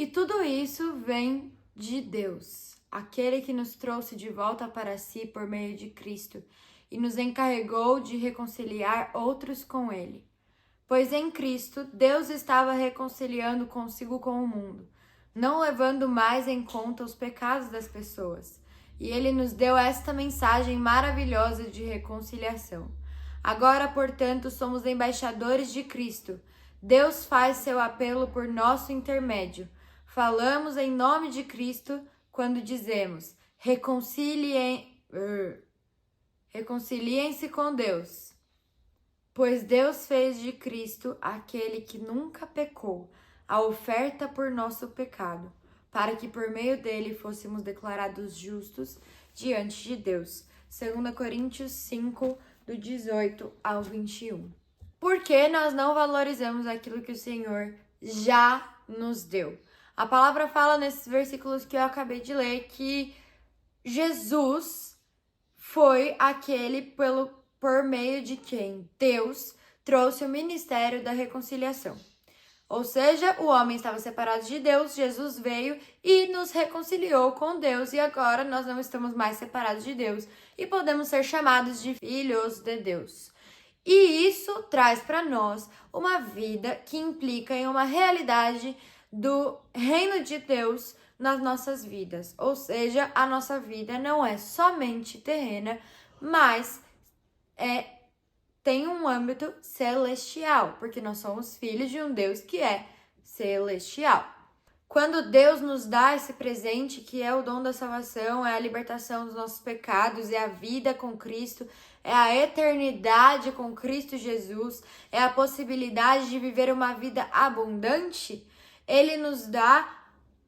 E tudo isso vem de Deus, aquele que nos trouxe de volta para si por meio de Cristo e nos encarregou de reconciliar outros com Ele. Pois em Cristo, Deus estava reconciliando consigo com o mundo, não levando mais em conta os pecados das pessoas. E Ele nos deu esta mensagem maravilhosa de reconciliação. Agora, portanto, somos embaixadores de Cristo. Deus faz seu apelo por nosso intermédio. Falamos em nome de Cristo quando dizemos: reconciliem-se com Deus. Pois Deus fez de Cristo, aquele que nunca pecou, a oferta por nosso pecado, para que por meio dele fôssemos declarados justos diante de Deus. 2 Coríntios 5, do 18 ao 21. Por que nós não valorizamos aquilo que o Senhor já nos deu? A palavra fala nesses versículos que eu acabei de ler que Jesus foi aquele por meio de quem Deus trouxe o ministério da reconciliação. Ou seja, o homem estava separado de Deus, Jesus veio e nos reconciliou com Deus e agora nós não estamos mais separados de Deus e podemos ser chamados de filhos de Deus. E isso traz para nós uma vida que implica em uma realidade do reino de Deus nas nossas vidas. Ou seja, a nossa vida não é somente terrena, mas tem um âmbito celestial, porque nós somos filhos de um Deus que é celestial. Quando Deus nos dá esse presente, que é o dom da salvação, é a libertação dos nossos pecados, é a vida com Cristo, é a eternidade com Cristo Jesus, é a possibilidade de viver uma vida abundante, Ele nos dá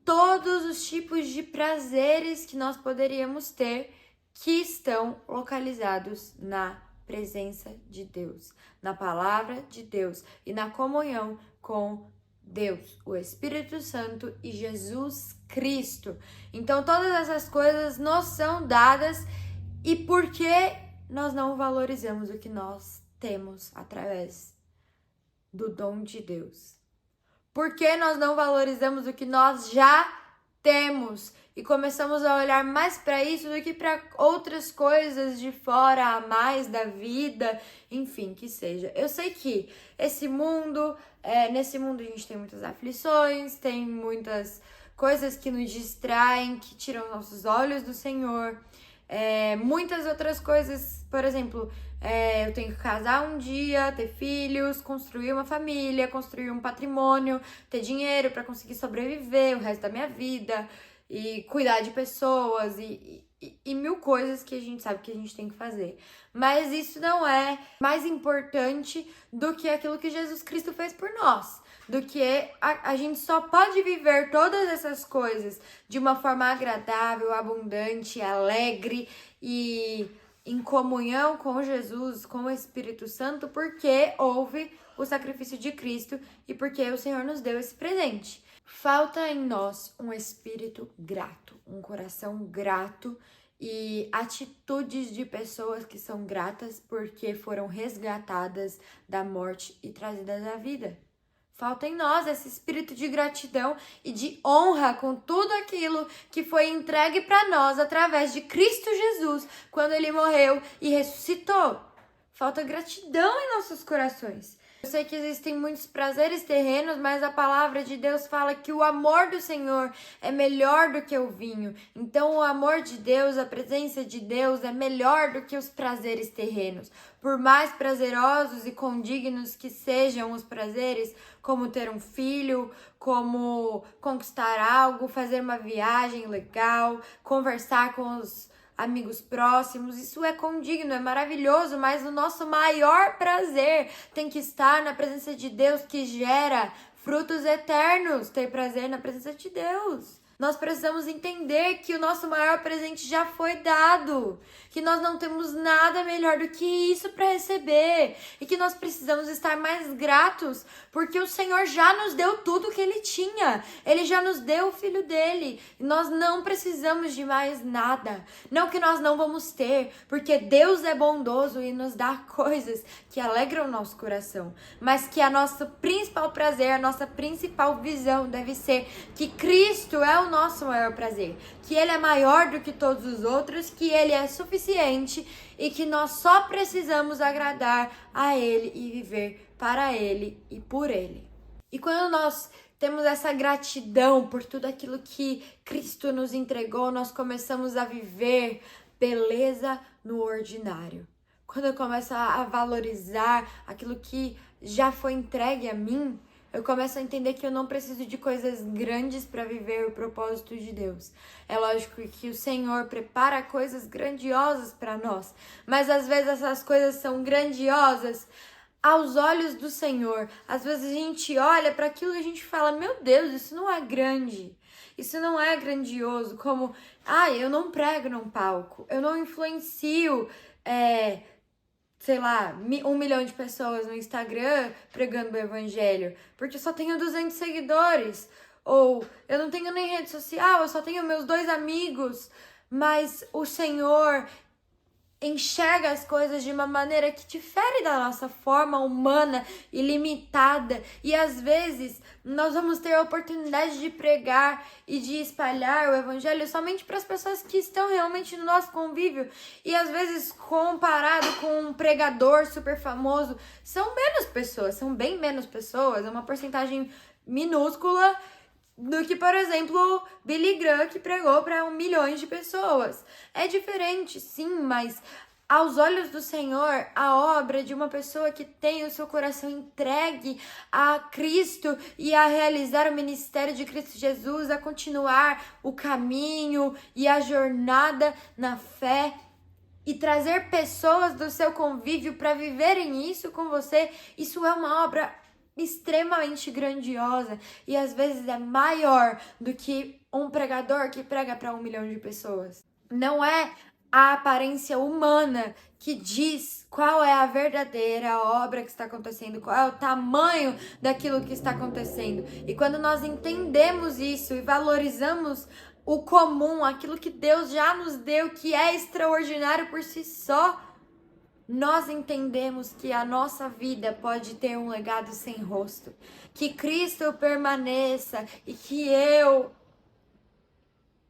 todos os tipos de prazeres que nós poderíamos ter, que estão localizados na presença de Deus, na palavra de Deus e na comunhão com Deus, o Espírito Santo e Jesus Cristo. Então todas essas coisas nos são dadas e por que nós não valorizamos o que nós temos através do dom de Deus? Por que nós não valorizamos o que nós já temos e começamos a olhar mais para isso do que para outras coisas de fora, a mais da vida, enfim, que seja. Eu sei que nesse mundo a gente tem muitas aflições, tem muitas coisas que nos distraem, que tiram os nossos olhos do Senhor, muitas outras coisas, por exemplo, eu tenho que casar um dia, ter filhos, construir uma família, construir um patrimônio, ter dinheiro para conseguir sobreviver o resto da minha vida e cuidar de pessoas e mil coisas que a gente sabe que a gente tem que fazer. Mas isso não é mais importante do que aquilo que Jesus Cristo fez por nós. Do que a gente só pode viver todas essas coisas de uma forma agradável, abundante, alegre e em comunhão com Jesus, com o Espírito Santo, porque houve o sacrifício de Cristo e porque o Senhor nos deu esse presente. Falta em nós um espírito grato, um coração grato e atitudes de pessoas que são gratas porque foram resgatadas da morte e trazidas à vida. Falta em nós esse espírito de gratidão e de honra com tudo aquilo que foi entregue para nós através de Cristo Jesus, quando Ele morreu e ressuscitou. Falta gratidão em nossos corações. Eu sei que existem muitos prazeres terrenos, mas a palavra de Deus fala que o amor do Senhor é melhor do que o vinho. Então o amor de Deus, a presença de Deus é melhor do que os prazeres terrenos. Por mais prazerosos e condignos que sejam os prazeres, como ter um filho, como conquistar algo, fazer uma viagem legal, conversar com os amigos próximos, isso é condigno, é maravilhoso, mas o nosso maior prazer tem que estar na presença de Deus, que gera frutos eternos, ter prazer na presença de Deus. Nós precisamos entender que o nosso maior presente já foi dado, que nós não temos nada melhor do que isso para receber e que nós precisamos estar mais gratos porque o Senhor já nos deu tudo que Ele tinha. Ele já nos deu o Filho dele e nós não precisamos de mais nada. Não que nós não vamos ter, porque Deus é bondoso e nos dá coisas que alegram o nosso coração, mas que a nosso principal prazer, a nossa principal visão deve ser que Cristo é o nosso maior prazer, que Ele é maior do que todos os outros, que Ele é suficiente e que nós só precisamos agradar a Ele e viver para Ele e por Ele. E quando nós temos essa gratidão por tudo aquilo que Cristo nos entregou, nós começamos a viver beleza no ordinário. Quando eu começo a valorizar aquilo que já foi entregue a mim, eu começo a entender que eu não preciso de coisas grandes para viver o propósito de Deus. É lógico que o Senhor prepara coisas grandiosas para nós, mas às vezes essas coisas são grandiosas aos olhos do Senhor. Às vezes a gente olha para aquilo e a gente fala, meu Deus, isso não é grande, isso não é grandioso, como, eu não prego num palco, eu não influencio, sei lá, 1 milhão de pessoas no Instagram pregando o evangelho, porque eu só tenho 200 seguidores, ou eu não tenho nem rede social, eu só tenho meus 2 amigos, mas o Senhor enxerga as coisas de uma maneira que difere da nossa forma humana e limitada, e às vezes nós vamos ter a oportunidade de pregar e de espalhar o evangelho somente para as pessoas que estão realmente no nosso convívio, e às vezes comparado com um pregador super famoso, são menos pessoas, são bem menos pessoas, é uma porcentagem minúscula do que, por exemplo, Billy Graham, que pregou para 1 milhão de pessoas. É diferente, sim, mas aos olhos do Senhor, a obra de uma pessoa que tem o seu coração entregue a Cristo e a realizar o ministério de Cristo Jesus, a continuar o caminho e a jornada na fé e trazer pessoas do seu convívio para viverem isso com você, isso é uma obra extremamente grandiosa e às vezes é maior do que um pregador que prega para 1 milhão de pessoas. Não é a aparência humana que diz qual é a verdadeira obra que está acontecendo, qual é o tamanho daquilo que está acontecendo. E quando nós entendemos isso e valorizamos o comum, aquilo que Deus já nos deu, que é extraordinário por si só, nós entendemos que a nossa vida pode ter um legado sem rosto, que Cristo permaneça e que eu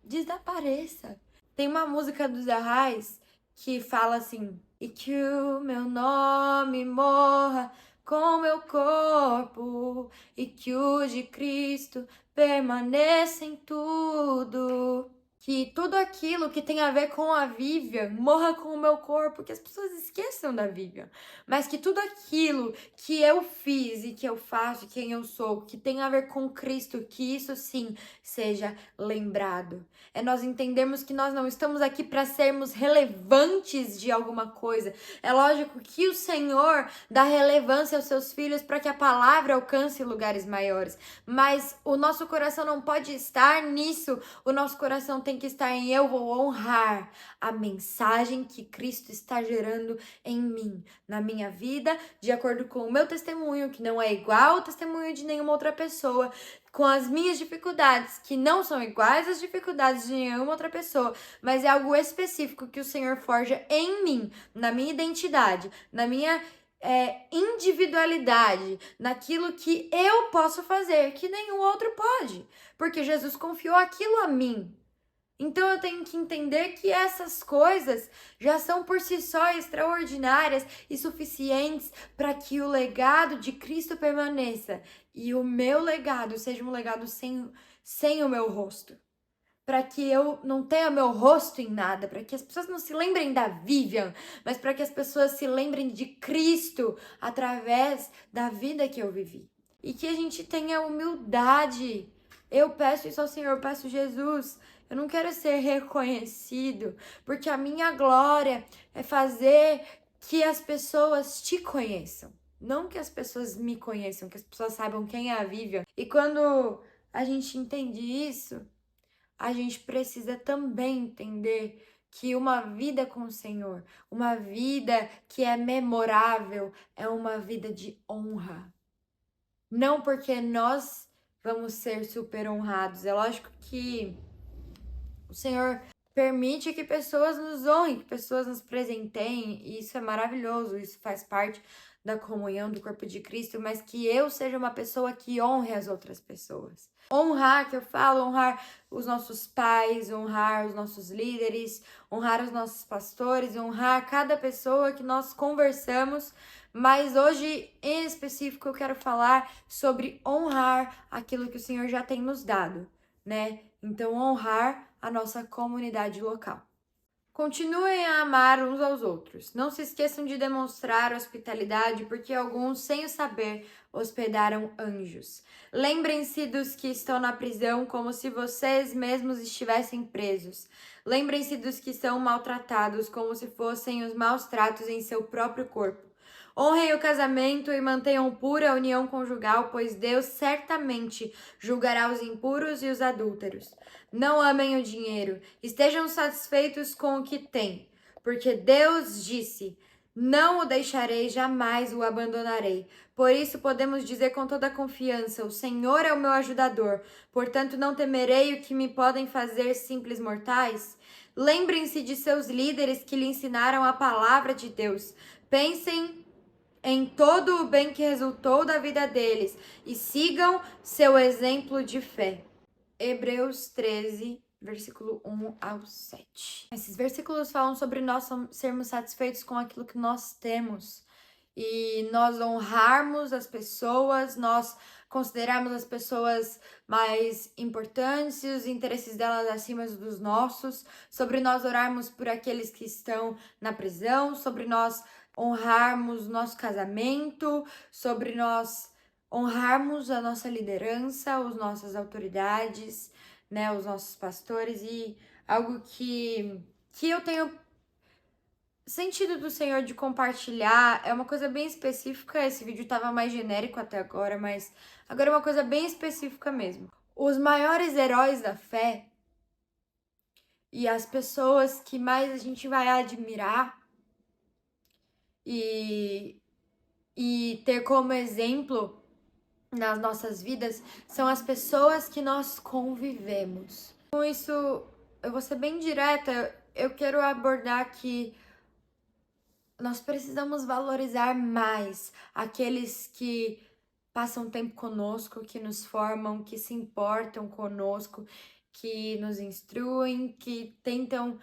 desapareça. Tem uma música dos Arrais que fala assim, e que o meu nome morra com meu corpo, e que o de Cristo permaneça em tudo. Que tudo aquilo que tem a ver com a Vivian morra com o meu corpo, que as pessoas esqueçam da Vivian, mas que tudo aquilo que eu fiz e que eu faço, quem eu sou, que tem a ver com Cristo, que isso sim seja lembrado. É nós entendermos que nós não estamos aqui para sermos relevantes de alguma coisa. É lógico que o Senhor dá relevância aos seus filhos para que a palavra alcance lugares maiores, mas o nosso coração não pode estar nisso. O nosso coração tem que estar em eu vou honrar a mensagem que Cristo está gerando em mim, na minha vida, de acordo com o meu testemunho, que não é igual ao testemunho de nenhuma outra pessoa, com as minhas dificuldades, que não são iguais às dificuldades de nenhuma outra pessoa, mas é algo específico que o Senhor forja em mim, na minha identidade, na minha individualidade, naquilo que eu posso fazer, que nenhum outro pode, porque Jesus confiou aquilo a mim. Então eu tenho que entender que essas coisas já são por si só extraordinárias e suficientes para que o legado de Cristo permaneça e o meu legado seja um legado sem o meu rosto. Para que eu não tenha meu rosto em nada, para que as pessoas não se lembrem da Vivian, mas para que as pessoas se lembrem de Cristo através da vida que eu vivi. E que a gente tenha humildade. Eu peço isso ao Senhor, eu peço Jesus. Eu não quero ser reconhecido, porque a minha glória é fazer que as pessoas te conheçam. Não que as pessoas me conheçam, que as pessoas saibam quem é a Vivian. E quando a gente entende isso, a gente precisa também entender que uma vida com o Senhor, uma vida que é memorável, é uma vida de honra. Não porque nós vamos ser super honrados. É lógico que o Senhor permite que pessoas nos honrem, que pessoas nos presenteiem, e isso é maravilhoso, isso faz parte da comunhão do corpo de Cristo, mas que eu seja uma pessoa que honre as outras pessoas. Honrar, que eu falo, honrar os nossos pais, honrar os nossos líderes, honrar os nossos pastores, honrar cada pessoa que nós conversamos, mas hoje, em específico, eu quero falar sobre honrar aquilo que o Senhor já tem nos dado, né? Então, honrar a nossa comunidade local. Continuem a amar uns aos outros. Não se esqueçam de demonstrar hospitalidade, porque alguns, sem o saber, hospedaram anjos. Lembrem-se dos que estão na prisão como se vocês mesmos estivessem presos. Lembrem-se dos que são maltratados como se fossem os maus tratos em seu próprio corpo. Honrem o casamento e mantenham pura a união conjugal, pois Deus certamente julgará os impuros e os adúlteros. Não amem o dinheiro, estejam satisfeitos com o que têm, porque Deus disse: não o deixarei, jamais o abandonarei. Por isso podemos dizer com toda confiança: o Senhor é o meu ajudador, portanto não temerei o que me podem fazer simples mortais. Lembrem-se de seus líderes que lhe ensinaram a palavra de Deus. Pensem em todo o bem que resultou da vida deles e sigam seu exemplo de fé. Hebreus 13, versículo 1 ao 7. Esses versículos falam sobre nós sermos satisfeitos com aquilo que nós temos e nós honrarmos as pessoas, nós considerarmos as pessoas mais importantes, os interesses delas acima dos nossos, sobre nós orarmos por aqueles que estão na prisão, sobre nós honrarmos nosso casamento, sobre nós honrarmos a nossa liderança, as nossas autoridades, né, os nossos pastores, e algo que eu tenho sentido do Senhor de compartilhar é uma coisa bem específica. Esse vídeo estava mais genérico até agora, mas agora é uma coisa bem específica mesmo. Os maiores heróis da fé e as pessoas que mais a gente vai admirar e ter como exemplo nas nossas vidas são as pessoas que nós convivemos. Com isso, eu vou ser bem direta, eu quero abordar que nós precisamos valorizar mais aqueles que passam tempo conosco, que nos formam, que se importam conosco, que nos instruem, que tentam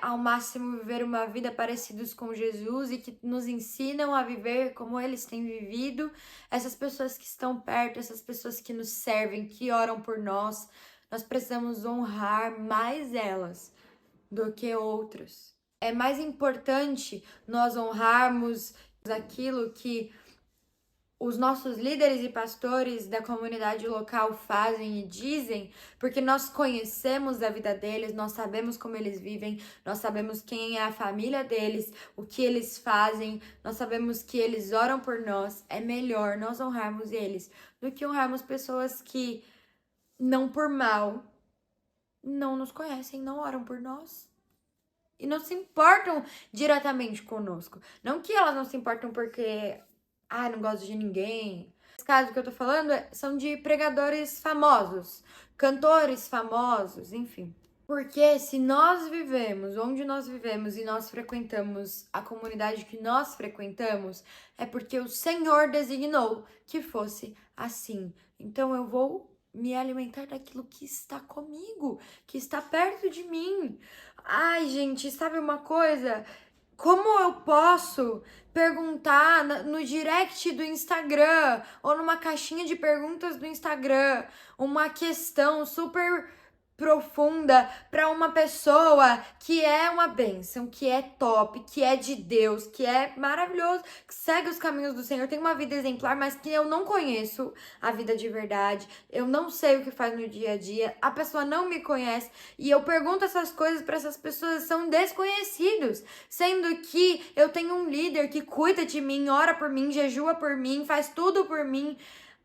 ao máximo viver uma vida parecidos com Jesus e que nos ensinam a viver como eles têm vivido. Essas pessoas que estão perto, essas pessoas que nos servem, que oram por nós, nós precisamos honrar mais elas do que outras. É mais importante nós honrarmos aquilo que os nossos líderes e pastores da comunidade local fazem e dizem, porque nós conhecemos a vida deles, nós sabemos como eles vivem, nós sabemos quem é a família deles, o que eles fazem, nós sabemos que eles oram por nós. É melhor nós honrarmos eles do que honrarmos pessoas que, não por mal, não nos conhecem, não oram por nós e não se importam diretamente conosco. Não que elas não se importam porque não gosto de ninguém. Esse caso que eu tô falando são de pregadores famosos, cantores famosos, enfim. Porque se nós vivemos onde nós vivemos e nós frequentamos a comunidade que nós frequentamos, é porque o Senhor designou que fosse assim. Então eu vou me alimentar daquilo que está comigo, que está perto de mim. Ai, gente, sabe uma coisa? Como eu posso perguntar no direct do Instagram ou numa caixinha de perguntas do Instagram uma questão super profunda para uma pessoa que é uma bênção, que é top, que é de Deus, que é maravilhoso, que segue os caminhos do Senhor, tem uma vida exemplar, mas que eu não conheço a vida de verdade, eu não sei o que faz no dia a dia, a pessoa não me conhece e eu pergunto essas coisas para essas pessoas, são desconhecidos, sendo que eu tenho um líder que cuida de mim, ora por mim, jejua por mim, faz tudo por mim.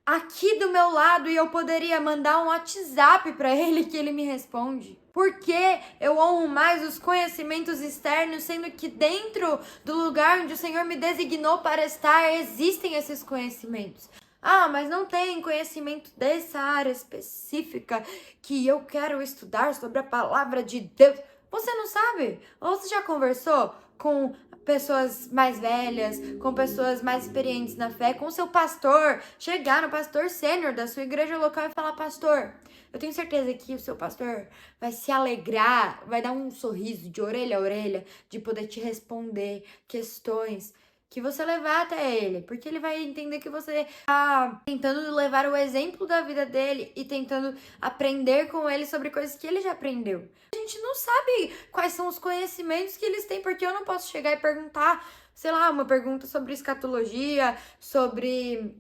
aqui do meu lado e eu poderia mandar um WhatsApp para ele que ele me responde? Por que eu honro mais os conhecimentos externos, sendo que dentro do lugar onde o Senhor me designou para estar, existem esses conhecimentos? Ah, mas não tem conhecimento dessa área específica que eu quero estudar sobre a palavra de Deus. Você não sabe? Ou você já conversou com pessoas mais velhas, com pessoas mais experientes na fé, com seu pastor, chegar no pastor sênior da sua igreja local e falar: pastor, eu tenho certeza que o seu pastor vai se alegrar, vai dar um sorriso de orelha a orelha, de poder te responder questões que você levar até ele, porque ele vai entender que você está tentando levar o exemplo da vida dele e tentando aprender com ele sobre coisas que ele já aprendeu. A gente não sabe quais são os conhecimentos que eles têm, porque eu não posso chegar e perguntar, sei lá, uma pergunta sobre escatologia, sobre,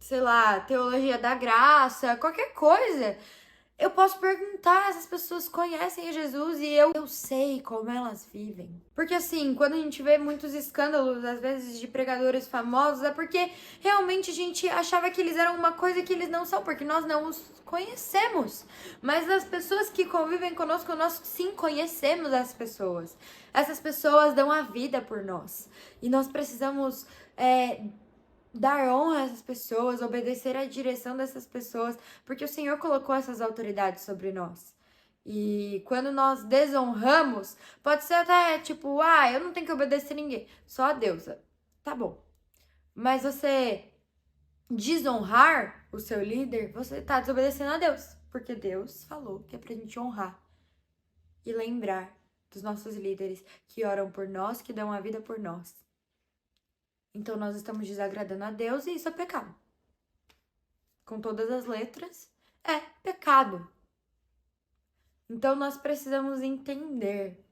sei lá, teologia da graça, qualquer coisa. Eu posso perguntar, essas pessoas conhecem Jesus e eu sei como elas vivem. Porque assim, quando a gente vê muitos escândalos, às vezes, de pregadores famosos, é porque realmente a gente achava que eles eram uma coisa que eles não são, porque nós não os conhecemos. Mas as pessoas que convivem conosco, nós sim conhecemos as pessoas. Essas pessoas dão a vida por nós. E nós precisamos dar honra a essas pessoas, obedecer à direção dessas pessoas, porque o Senhor colocou essas autoridades sobre nós. E quando nós desonramos, pode ser até tipo, eu não tenho que obedecer a ninguém, só a Deus. Tá bom. Mas você desonrar o seu líder, você tá desobedecendo a Deus, porque Deus falou que é pra gente honrar e lembrar dos nossos líderes que oram por nós, que dão a vida por nós. Então nós estamos desagradando a Deus e isso é pecado. Com todas as letras, é pecado. Então nós precisamos entender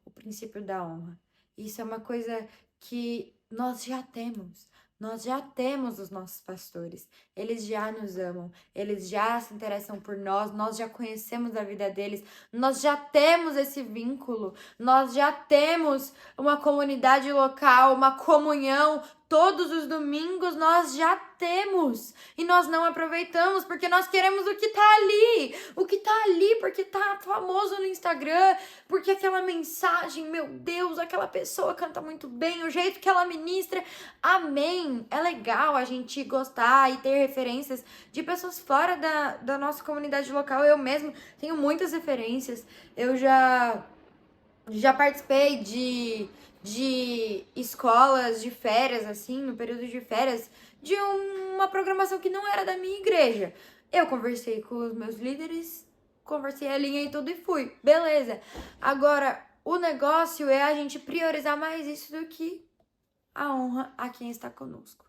o princípio da honra. Isso é uma coisa que nós já temos. Nós já temos os nossos pastores. Eles já nos amam. Eles já se interessam por nós. Nós já conhecemos a vida deles. Nós já temos esse vínculo. Nós já temos uma comunidade local, uma comunhão. Todos os domingos nós já temos. E nós não aproveitamos porque nós queremos o que tá ali. O que tá ali porque tá famoso no Instagram. Porque aquela mensagem, meu Deus, aquela pessoa canta muito bem, o jeito que ela ministra, amém. É legal a gente gostar e ter referências de pessoas fora da nossa comunidade local. Eu mesmo tenho muitas referências. Eu já participei de escolas de férias, assim, no período de férias, de uma programação que não era da minha igreja. Eu conversei com os meus líderes, conversei, alinhei tudo e fui. Beleza. Agora, o negócio é a gente priorizar mais isso do que a honra a quem está conosco.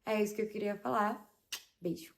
É isso que eu queria falar. Beijo.